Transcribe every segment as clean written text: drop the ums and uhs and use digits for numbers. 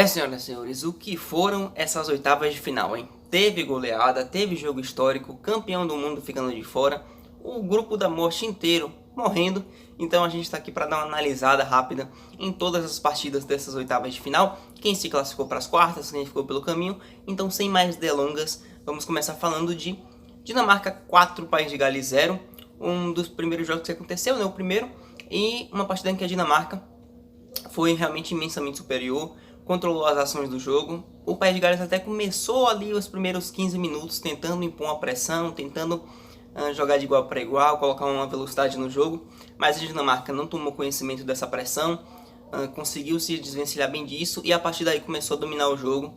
Senhoras e senhores, o que foram essas oitavas de final, hein? Teve goleada, teve jogo histórico, campeão do mundo ficando de fora, o grupo da morte inteiro morrendo. Então a gente está aqui para dar uma analisada rápida em todas as partidas dessas oitavas de final, quem se classificou para as quartas, quem ficou pelo caminho. Então, sem mais delongas, vamos começar falando de Dinamarca 4, País de Gales 0, um dos primeiros jogos que aconteceu, né? O primeiro, e uma partida em que a Dinamarca foi realmente imensamente superior, controlou as ações do jogo. O País de Gales até começou ali os primeiros 15 minutos tentando impor uma pressão, tentando jogar de igual para igual, colocar uma velocidade no jogo, mas a Dinamarca não tomou conhecimento dessa pressão, conseguiu se desvencilhar bem disso e a partir daí começou a dominar o jogo.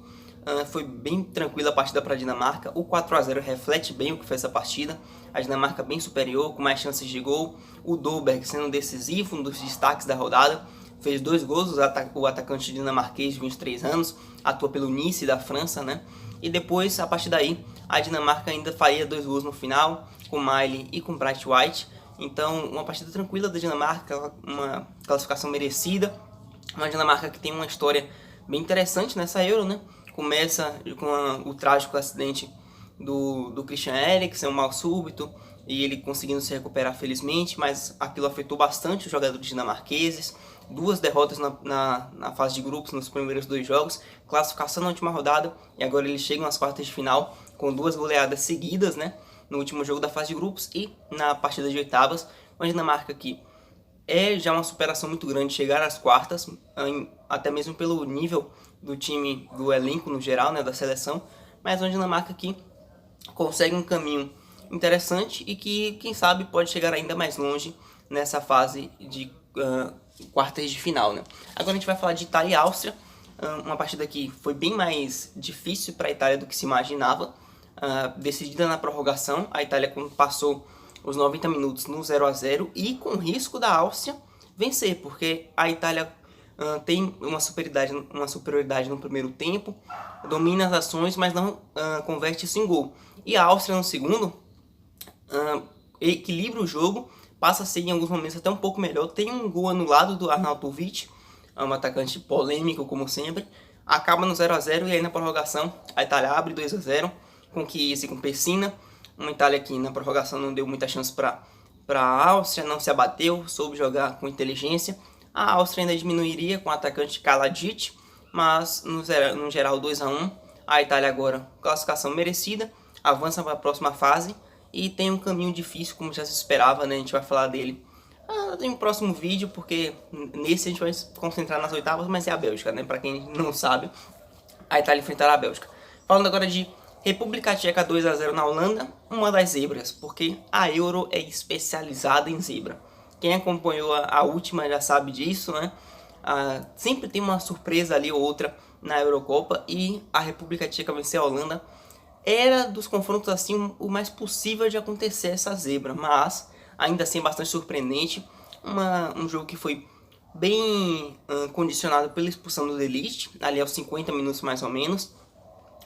Foi bem tranquila a partida para a Dinamarca. O 4-0 reflete bem o que foi essa partida. A Dinamarca bem superior, com mais chances de gol. O Dolberg sendo decisivo, um dos destaques da rodada. Fez 2 gols, o atacante dinamarquês de 23 anos, atua pelo Nice da França, né? E depois, a partir daí, a Dinamarca ainda faria 2 gols no final, com Miley e com Bright White. Então, uma partida tranquila da Dinamarca, uma classificação merecida. Uma Dinamarca que tem uma história bem interessante nessa Euro, né? Começa com o trágico acidente do Christian Eriksen, um mal súbito, e ele conseguindo se recuperar felizmente, mas aquilo afetou bastante os jogadores dinamarqueses. 2 derrotas na fase de grupos nos primeiros 2 jogos, classificação na última rodada, e agora eles chegam às quartas de final com 2 goleadas seguidas, né? No último jogo da fase de grupos e na partida de oitavas. Uma Dinamarca que é já uma superação muito grande chegar às quartas, até mesmo pelo nível do time, do elenco no geral, né, da seleção, mas uma Dinamarca que consegue um caminho interessante e que, quem sabe, pode chegar ainda mais longe nessa fase de quartas de final, né? Agora a gente vai falar de Itália e Áustria, uma partida que foi bem mais difícil para a Itália do que se imaginava, decidida na prorrogação. A Itália passou os 90 minutos no 0-0 e com risco da Áustria vencer, porque a Itália tem uma superioridade no primeiro tempo, domina as ações, mas não converte isso em gol. E a Áustria no segundo equilibra o jogo, passa a ser em alguns momentos até um pouco melhor. Tem um gol anulado do Arnautovic, um atacante polêmico como sempre. Acaba no 0-0 e aí na prorrogação a Itália abre 2-0 com Chiesa e com Pessina. Uma Itália que na prorrogação não deu muita chance para a Áustria, não se abateu, soube jogar com inteligência. A Áustria ainda diminuiria com o atacante Kalajic, mas no geral 2-1. A Itália agora, classificação merecida, avança para a próxima fase e tem um caminho difícil, como já se esperava, né? A gente vai falar dele em um próximo vídeo, porque nesse a gente vai se concentrar nas oitavas, mas é a Bélgica, né? Para quem não sabe, a Itália enfrentará a Bélgica. Falando agora de República Tcheca 2-0 na Holanda, uma das zebras, porque a Euro é especializada em zebra. Quem acompanhou a última já sabe disso, né? Sempre tem uma surpresa ali ou outra na Eurocopa e a República Tcheca vencer a Holanda. Era dos confrontos assim o mais possível de acontecer essa zebra, mas ainda assim bastante surpreendente. Um jogo que foi bem condicionado pela expulsão do De Ligt, ali aos 50 minutos mais ou menos.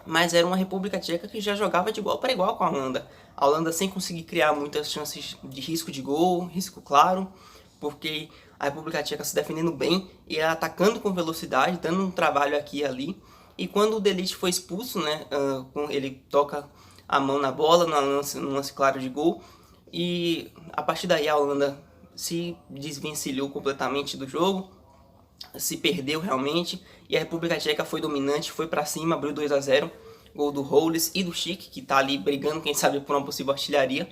Mas era uma República Tcheca que já jogava de igual para igual com a Holanda. A Holanda sem conseguir criar muitas chances de risco de gol, risco claro, porque a República Tcheca se defendendo bem e atacando com velocidade, dando um trabalho aqui e ali. E quando o De Ligt foi expulso, né, ele toca a mão na bola, num lance claro de gol. E a partir daí a Holanda se desvencilhou completamente do jogo, se perdeu realmente, e a República Tcheca foi dominante, foi pra cima, abriu 2-0, gol do Hollis e do Schick, que tá ali brigando, quem sabe, por uma possível artilharia.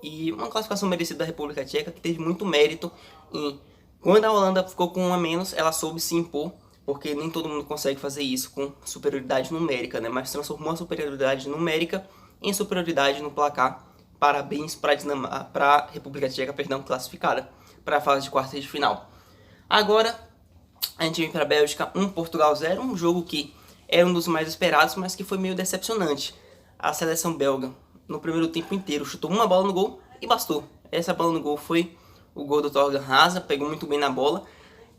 E uma classificação merecida da República Tcheca, que teve muito mérito em... Quando a Holanda ficou com 1 a menos, ela soube se impor, porque nem todo mundo consegue fazer isso com superioridade numérica, né? Mas transformou a superioridade numérica em superioridade no placar. Parabéns para a República Tcheca, perdão, classificada para a fase de quartas de final. Agora a gente vem para a Bélgica 1, Portugal 0, um jogo que era um dos mais esperados, mas que foi meio decepcionante. A seleção belga, no primeiro tempo inteiro, chutou uma bola no gol e bastou. Essa bola no gol foi o gol do Torgan Hazard, pegou muito bem na bola.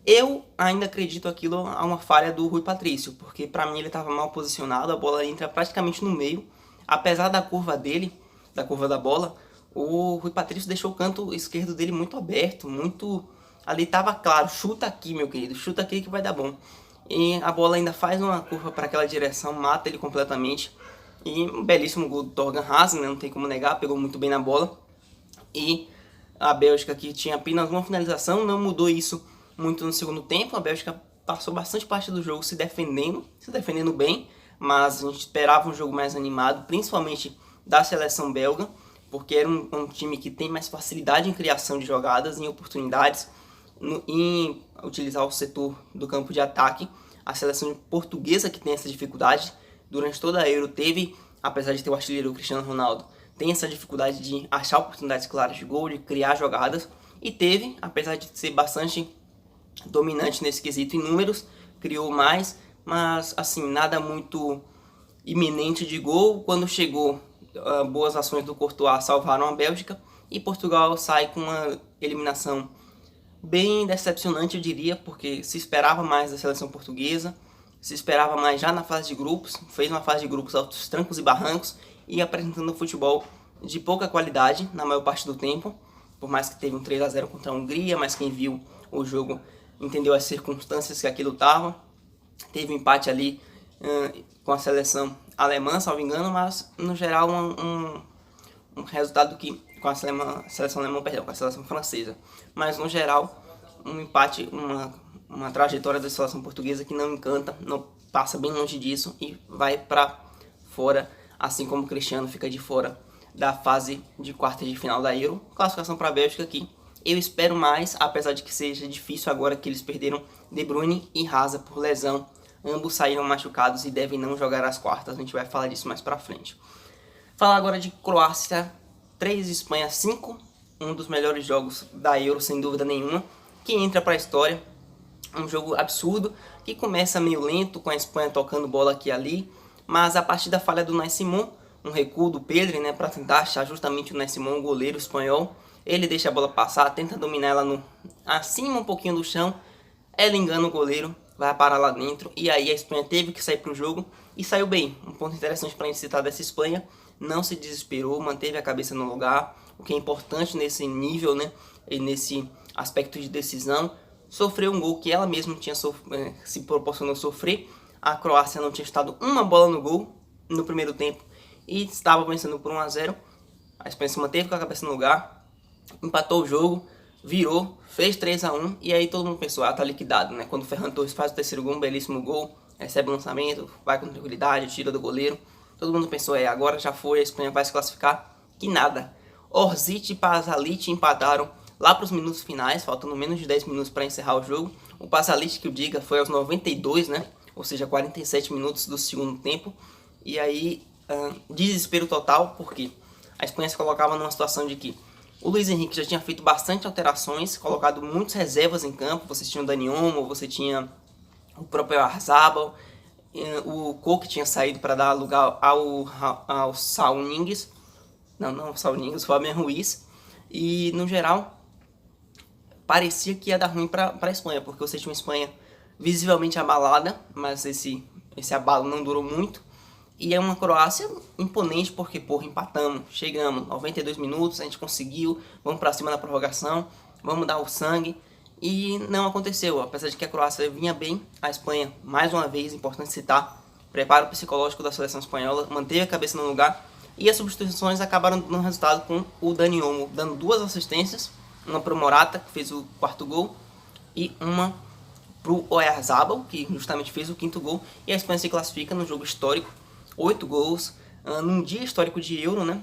Eu ainda acredito aquilo a uma falha do Rui Patrício, porque para mim ele estava mal posicionado, a bola entra praticamente no meio. Apesar da curva dele, da curva da bola, o Rui Patrício deixou o canto esquerdo dele muito aberto, muito... Ali tava claro, chuta aqui, meu querido, chuta aqui que vai dar bom. e a bola ainda faz uma curva para aquela direção, mata ele completamente. E um belíssimo gol do Thorgan Hazard, né? Não tem como negar, pegou muito bem na bola. E a Bélgica, que tinha apenas uma finalização, não mudou isso muito no segundo tempo. A Bélgica passou bastante parte do jogo se defendendo bem, mas a gente esperava um jogo mais animado, principalmente da seleção belga, porque era um time que tem mais facilidade em criação de jogadas, em oportunidades, em utilizar o setor do campo de ataque. A seleção portuguesa, que tem essa dificuldade, durante toda a Euro teve, apesar de ter o artilheiro Cristiano Ronaldo, tem essa dificuldade de achar oportunidades claras de gol, de criar jogadas, e teve, apesar de ser bastante dominante nesse quesito em números, criou mais, mas assim, nada muito iminente de gol. Quando chegou, boas ações do Courtois salvaram a Bélgica, e Portugal sai com uma eliminação bem decepcionante, eu diria, porque se esperava mais da seleção portuguesa, se esperava mais já na fase de grupos, fez uma fase de grupos aos trancos e barrancos e apresentando futebol de pouca qualidade na maior parte do tempo, por mais que teve um 3-0 contra a Hungria, mas quem viu o jogo entendeu as circunstâncias que aquilo estava. Teve um empate ali com a seleção alemã, salvo engano, mas no geral um resultado que com a seleção alemã, perdão, com a seleção francesa, mas no geral um empate, uma trajetória da seleção portuguesa que não encanta, não passa bem longe disso e vai para fora, assim como o Cristiano fica de fora da fase de quartas de final da Euro. Classificação para a Bélgica aqui. Eu espero mais, apesar de que seja difícil agora que eles perderam De Bruyne e Hazard por lesão. Ambos saíram machucados e devem não jogar as quartas. A gente vai falar disso mais pra frente. Falar agora de Croácia 3, Espanha 5. Um dos melhores jogos da Euro, sem dúvida nenhuma. Que entra pra história. Um jogo absurdo, que começa meio lento, com a Espanha tocando bola aqui e ali. Mas a partir da falha do Unai Simón, um recuo do Pedri, né, para tentar achar justamente o Unai Simón, o goleiro espanhol. Ele deixa a bola passar, tenta dominar ela acima um pouquinho do chão. Ela engana o goleiro, vai parar lá dentro. E aí a Espanha teve que sair para o jogo e saiu bem. Um ponto interessante para a gente citar dessa Espanha: não se desesperou, manteve a cabeça no lugar, o que é importante nesse nível, né, e nesse aspecto de decisão. Sofreu um gol que ela mesma tinha se proporcionou sofrer. A Croácia não tinha estado uma bola no gol no primeiro tempo e estava vencendo por 1-0. A Espanha se manteve com a cabeça no lugar, empatou o jogo, virou, fez 3-1 e aí todo mundo pensou, tá liquidado, né? Quando o Ferran Torres faz o terceiro gol, um belíssimo gol, recebe o lançamento, vai com tranquilidade, tira do goleiro. Todo mundo pensou, agora já foi, a Espanha vai se classificar. Que nada. Orsic e Pasalic empataram lá para os minutos finais, faltando menos de 10 minutos para encerrar o jogo. O Pasalic, que eu diga, foi aos 92, né? Ou seja, 47 minutos do segundo tempo. E aí, desespero total, porque a Espanha se colocava numa situação de que o Luiz Henrique já tinha feito bastante alterações, colocado muitas reservas em campo. Você tinha o Dani Olmo, você tinha o próprio Arzabal, o Koke tinha saído para dar lugar ao Saul Niguez. Não o Saul Niguez, o Fabian Ruiz. E, no geral, parecia que ia dar ruim para a Espanha, porque você tinha uma Espanha visivelmente abalada, mas esse abalo não durou muito. E é uma Croácia imponente, porque, porra, empatamos, chegamos, 92 minutos, a gente conseguiu, vamos pra cima na prorrogação, vamos dar o sangue. E não aconteceu, apesar de que a Croácia vinha bem, a Espanha, mais uma vez, importante citar, preparo psicológico da seleção espanhola, manteve a cabeça no lugar, e as substituições acabaram dando resultado com o Dani Olmo dando 2 assistências, uma pro Morata, que fez o 4º gol, e uma pro Oyarzabal, que justamente fez o 5º gol, e a Espanha se classifica no jogo histórico, 8 gols, num dia histórico de Euro, né?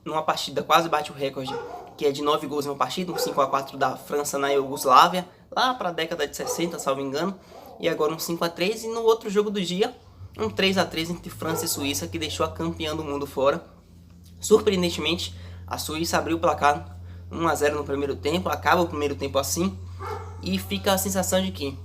Numa partida quase bate o recorde, que é de 9 gols em uma partida, um 5-4 da França na Iugoslávia, lá para a década de 60, salvo engano, e agora um 5-3, e no outro jogo do dia, um 3-3 entre França e Suíça, que deixou a campeã do mundo fora. Surpreendentemente, a Suíça abriu o placar 1-0 no primeiro tempo, acaba o primeiro tempo assim, e fica a sensação de que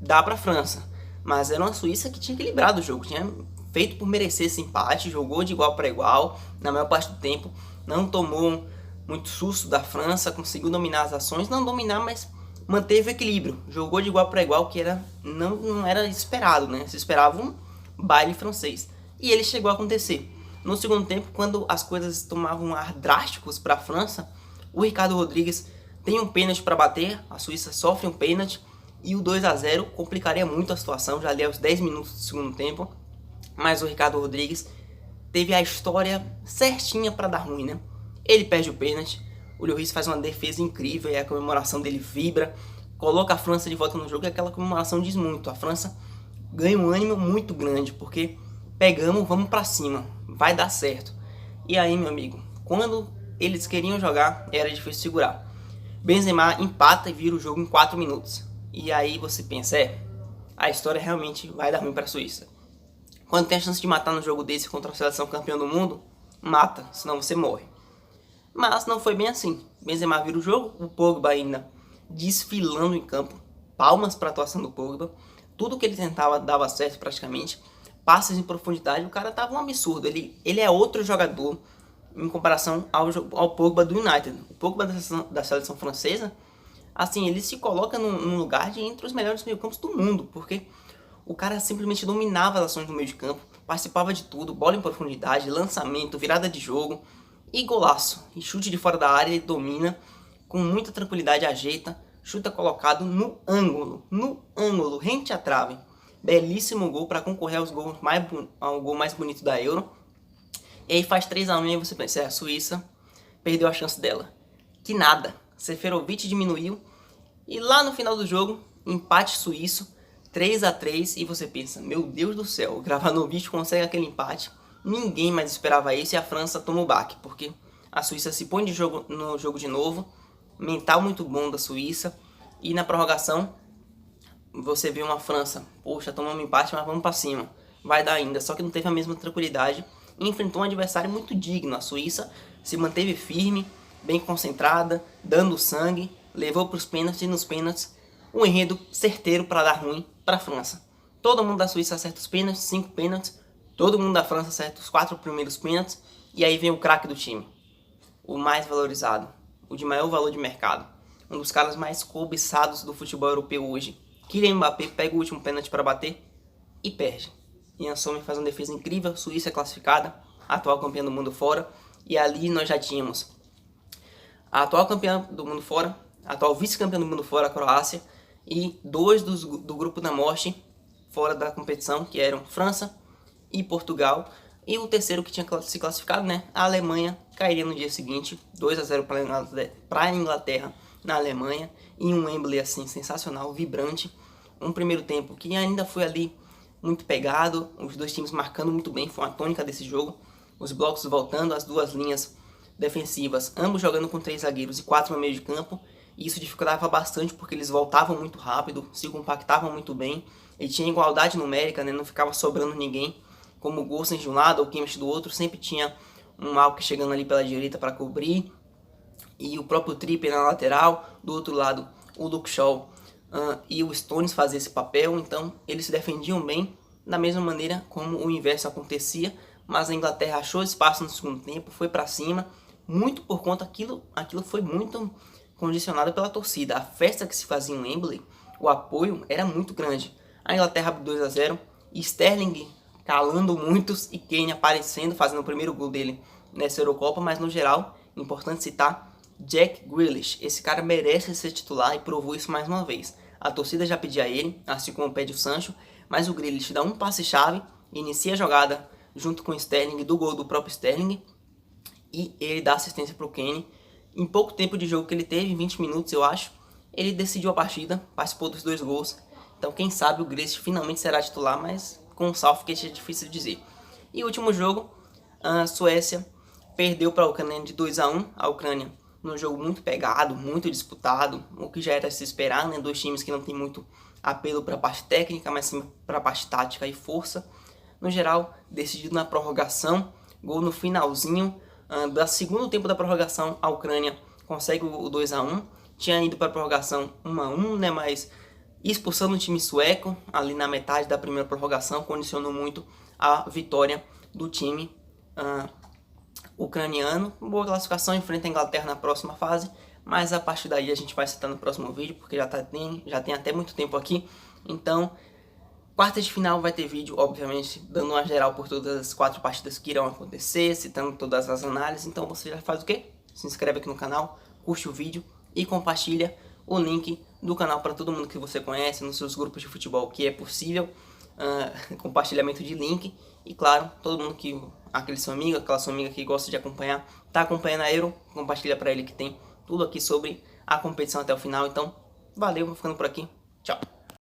dá para a França, mas era uma Suíça que tinha equilibrado o jogo, tinha feito por merecer esse empate, jogou de igual para igual na maior parte do tempo, não tomou muito susto da França, conseguiu dominar as ações, não dominar, mas manteve o equilíbrio, jogou de igual para igual, que não era esperado, né? Se esperava um baile francês, e ele chegou a acontecer. No segundo tempo, quando as coisas tomavam ar drásticos para a França, o Ricardo Rodrigues tem um pênalti para bater, a Suíça sofre um pênalti, E o 2 a 0 complicaria muito a situação, já ali aos 10 minutos do segundo tempo. Mas o Ricardo Rodrigues teve a história certinha para dar ruim, né? Ele perde o pênalti, o Lloris faz uma defesa incrível e a comemoração dele vibra, coloca a França de volta no jogo e aquela comemoração diz muito. A França ganha um ânimo muito grande, porque pegamos, vamos para cima, vai dar certo. E aí, meu amigo, quando eles queriam jogar, era difícil segurar. Benzema empata e vira o jogo em 4 minutos. E aí você pensa, a história realmente vai dar ruim para a Suíça. Quando tem a chance de matar no jogo desse contra a seleção campeã do mundo, mata, senão você morre. Mas não foi bem assim. Benzema vira o jogo, o Pogba ainda desfilando em campo, palmas para a atuação do Pogba. Tudo que ele tentava dava certo praticamente. Passes em profundidade, o cara tava um absurdo. Ele é outro jogador em comparação ao Pogba do United. O Pogba da seleção francesa, assim, ele se coloca num lugar de entre os melhores meio-campos do mundo, porque o cara simplesmente dominava as ações do meio de campo, participava de tudo, bola em profundidade, lançamento, virada de jogo e golaço. E chute de fora da área, ele domina com muita tranquilidade, ajeita, chuta colocado no ângulo, rente à trave. Belíssimo gol para concorrer ao gol mais bonito da Euro. E aí faz 3 a 1 e você pensa, a Suíça perdeu a chance dela. Que nada, Seferovic diminuiu e lá no final do jogo, empate suíço, 3 a 3 e você pensa, meu Deus do céu, o Gravanovic consegue aquele empate, ninguém mais esperava isso e a França toma o baque, porque a Suíça se põe no jogo de novo, mental muito bom da Suíça, e na prorrogação você vê uma França, poxa, tomamos um empate, mas vamos pra cima, vai dar ainda, só que não teve a mesma tranquilidade, e enfrentou um adversário muito digno. A Suíça se manteve firme, bem concentrada, dando sangue, levou para os pênaltis e nos pênaltis um enredo certeiro para dar ruim para a França. Todo mundo da Suíça acerta os pênaltis, 5 pênaltis, todo mundo da França acerta os 4 primeiros pênaltis, e aí vem o craque do time, o mais valorizado, o de maior valor de mercado, um dos caras mais cobiçados do futebol europeu hoje. Kylian Mbappé pega o último pênalti para bater e perde. Ian Sommer faz uma defesa incrível, Suíça é classificada, atual campeã do mundo fora, e ali nós já tínhamos a atual campeã do mundo fora, a atual vice-campeã do mundo fora, a Croácia, e 2 do grupo da morte fora da competição, que eram França e Portugal, e o terceiro que tinha se classificado, né, a Alemanha, cairia no dia seguinte, 2 a 0 para a Inglaterra na Alemanha, em um Wembley assim sensacional, vibrante, um primeiro tempo que ainda foi ali muito pegado, os dois times marcando muito bem, foi uma tônica desse jogo, os blocos voltando, as duas linhas defensivas, ambos jogando com 3 zagueiros e 4 no meio de campo, e isso dificultava bastante porque eles voltavam muito rápido, se compactavam muito bem, e tinha igualdade numérica, né? Não ficava sobrando ninguém, como o Gosens de um lado ou o Kimmich do outro, sempre tinha um Malk chegando ali pela direita para cobrir, e o próprio Trippier na lateral, do outro lado o Luke Shaw e o Stones faziam esse papel, então eles se defendiam bem, da mesma maneira como o inverso acontecia, mas a Inglaterra achou espaço no segundo tempo, foi para cima, muito por conta aquilo foi muito condicionado pela torcida. A festa que se fazia em Wembley, o apoio era muito grande. A Inglaterra abre 2 a 0, Sterling calando muitos e Kane aparecendo, fazendo o primeiro gol dele nessa Eurocopa, mas no geral, importante citar Jack Grealish. Esse cara merece ser titular e provou isso mais uma vez. A torcida já pedia ele, assim como pede o Sancho, mas o Grealish dá um passe-chave, inicia a jogada junto com o Sterling, do gol do próprio Sterling, e ele dá assistência para o Kane. Em pouco tempo de jogo que ele teve, 20 minutos eu acho, ele decidiu a partida, participou dos 2 gols. Então quem sabe o Grealish finalmente será titular, mas com o Southgate é difícil de dizer. E o último jogo, a Suécia perdeu para a Ucrânia de 2 a 1, a Ucrânia num jogo muito pegado, muito disputado, o que já era se esperar, né? 2 times que não tem muito apelo para a parte técnica, mas sim para a parte tática e força. No geral, decidido na prorrogação, gol no finalzinho do segundo tempo da prorrogação, a Ucrânia consegue o 2 a 1. Tinha ido para a prorrogação 1 a 1, né? Mas expulsando o time sueco ali na metade da primeira prorrogação, condicionou muito a vitória do time ucraniano. Boa classificação, enfrenta a Inglaterra na próxima fase, mas a partir daí a gente vai citar no próximo vídeo, porque já tem até muito tempo aqui. Então, quartas de final vai ter vídeo, obviamente, dando uma geral por todas as 4 partidas que irão acontecer, citando todas as análises. Então você já faz o quê? Se inscreve aqui no canal, curte o vídeo e compartilha o link do canal para todo mundo que você conhece, nos seus grupos de futebol que é possível, compartilhamento de link, e claro, todo mundo que, aquele seu amigo, aquela sua amiga que gosta de acompanhar, tá acompanhando a Euro, compartilha para ele que tem tudo aqui sobre a competição até o final. Então, valeu, vou ficando por aqui, tchau!